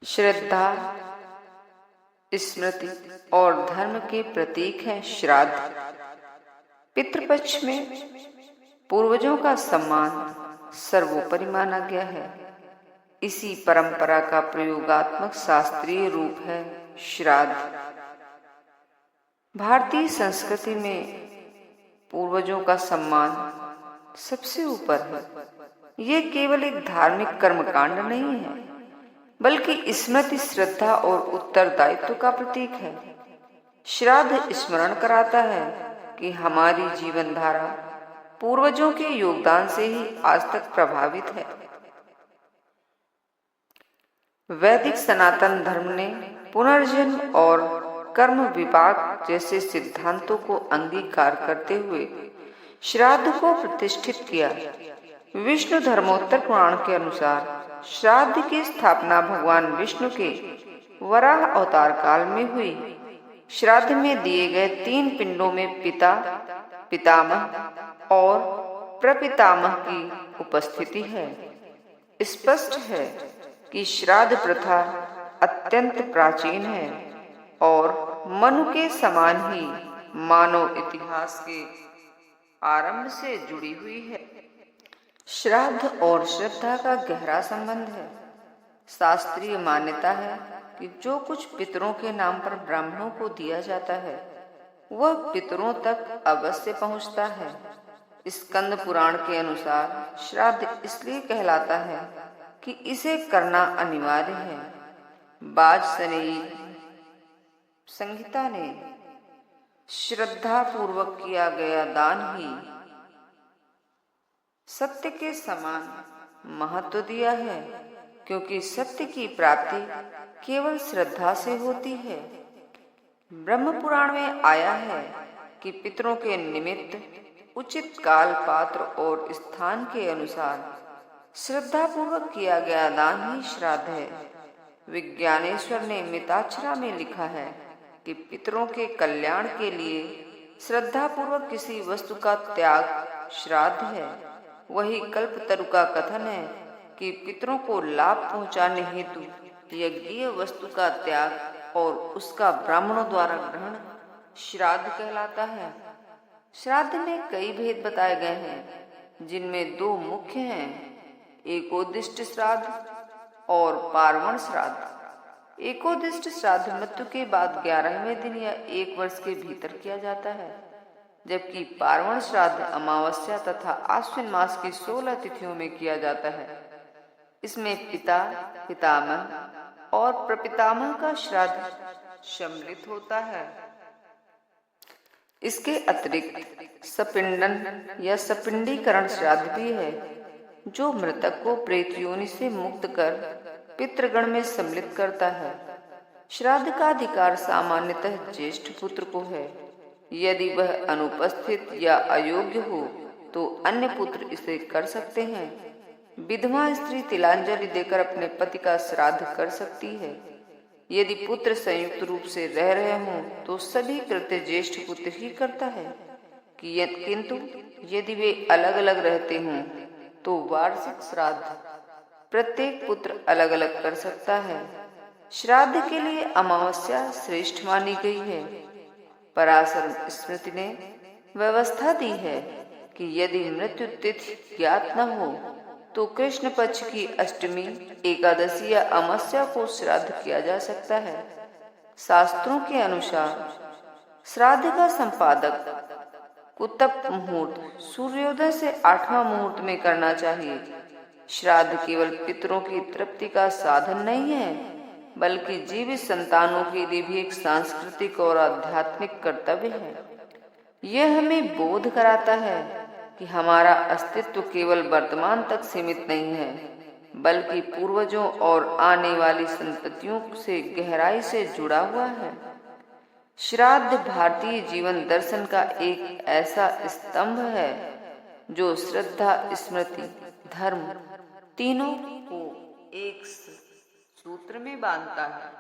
श्रद्धा, स्मृति और धर्म के प्रतीक हैं श्राद्ध। पितृपक्ष में पूर्वजों का सम्मान सर्वोपरि माना गया है। इसी परंपरा का प्रयोगात्मक शास्त्रीय रूप है श्राद्ध। भारतीय संस्कृति में पूर्वजों का सम्मान सबसे ऊपर है। यह केवल एक धार्मिक कर्मकांड नहीं है, बल्कि स्मृति, श्रद्धा और उत्तरदायित्व का प्रतीक है। श्राद्ध स्मरण कराता है कि हमारी जीवन धारा पूर्वजों के योगदान से ही आज तक प्रभावित है। वैदिक सनातन धर्म ने पुनर्जन्म और कर्म विपाक जैसे सिद्धांतों को अंगीकार करते हुए श्राद्ध को प्रतिष्ठित किया। विष्णु धर्मोत्तर पुराण के अनुसार श्राद्ध की स्थापना भगवान विष्णु के वराह अवतार काल में हुई। श्राद्ध में दिए गए 3 पिंडों में पिता, पितामह और प्रपितामह की उपस्थिति है। स्पष्ट है कि श्राद्ध प्रथा अत्यंत प्राचीन है और मनु के समान ही मानव इतिहास के आरंभ से जुड़ी हुई है। श्राद्ध और श्रद्धा का गहरा संबंध है। शास्त्रीय मान्यता है कि जो कुछ पितरों के नाम पर ब्राह्मणों को दिया जाता है वह पितरों तक अवश्य पहुंचता है। स्कंद पुराण के अनुसार श्राद्ध इसलिए कहलाता है कि इसे करना अनिवार्य है। वाजसनेयी संहिता ने श्रद्धा पूर्वक किया गया दान ही सत्य के समान महत्व दिया है, क्योंकि सत्य की प्राप्ति केवल श्रद्धा से होती है। ब्रह्म पुराण में आया है कि पितरों के निमित्त उचित काल, पात्र और स्थान के अनुसार श्रद्धा पूर्वक किया गया दान ही श्राद्ध है। विज्ञानेश्वर ने मिताक्षरा में लिखा है कि पितरों के कल्याण के लिए श्रद्धा पूर्वक किसी वस्तु का त्याग श्राद्ध है। वही कल्पतरु का कथन है कि पितरों को लाभ पहुंचाने हेतु यज्ञीय वस्तु का त्याग और उसका ब्राह्मणों द्वारा ग्रहण श्राद्ध कहलाता है। श्राद्ध में कई भेद बताए गए हैं, जिनमें 2 मुख्य हैं, एकोदिष्ट श्राद्ध और पार्वण श्राद्ध। एकोदिष्ट श्राद्ध मृत्यु के बाद 11वें दिन या 1 वर्ष के भीतर किया जाता है, जबकि पार्वण श्राद्ध अमावस्या तथा आश्विन मास की 16 तिथियों में किया जाता है। इसमें पिता, पितामह और प्रपितामह का श्राद्ध सम्मिलित होता है। इसके अतिरिक्त सपिंडन या सपिंडीकरण श्राद्ध भी है, जो मृतक को प्रेत योनि से मुक्त कर पितृगण में सम्मिलित करता है। श्राद्ध का अधिकार सामान्यतः ज्येष्ठ पुत्र को है। यदि वह अनुपस्थित या अयोग्य हो तो अन्य पुत्र इसे कर सकते हैं। विधवा स्त्री तिलांजलि देकर अपने पति का श्राद्ध कर सकती है। यदि पुत्र संयुक्त रूप से रह रहे हों तो सभी कृत्य ज्येष्ठ पुत्र ही करता है, किंतु यदि वे अलग अलग रहते हों तो वार्षिक श्राद्ध प्रत्येक पुत्र अलग अलग कर सकता है। श्राद्ध के लिए अमावस्या श्रेष्ठ मानी गई है। पराशर स्मृति ने व्यवस्था दी है कि यदि मृत्यु तिथि ज्ञात न हो तो कृष्ण पक्ष की अष्टमी, एकादशी या अमावस्या को श्राद्ध किया जा सकता है। शास्त्रों के अनुसार श्राद्ध का संपादक कुतप मुहूर्त सूर्योदय से 8वां मुहूर्त में करना चाहिए। श्राद्ध केवल पितरों की तृप्ति का साधन नहीं है, बल्कि जीवित संतानों के लिए भी एक सांस्कृतिक और आध्यात्मिक कर्तव्य है। यह हमें बोध कराता है कि हमारा अस्तित्व केवल वर्तमान तक सीमित नहीं है, बल्कि पूर्वजों और आने वाली संततियों से गहराई से जुड़ा हुआ है। श्राद्ध भारतीय जीवन दर्शन का एक ऐसा स्तंभ है जो श्रद्धा, स्मृति, धर्म तीनों को एक सूत्र में बांधता है।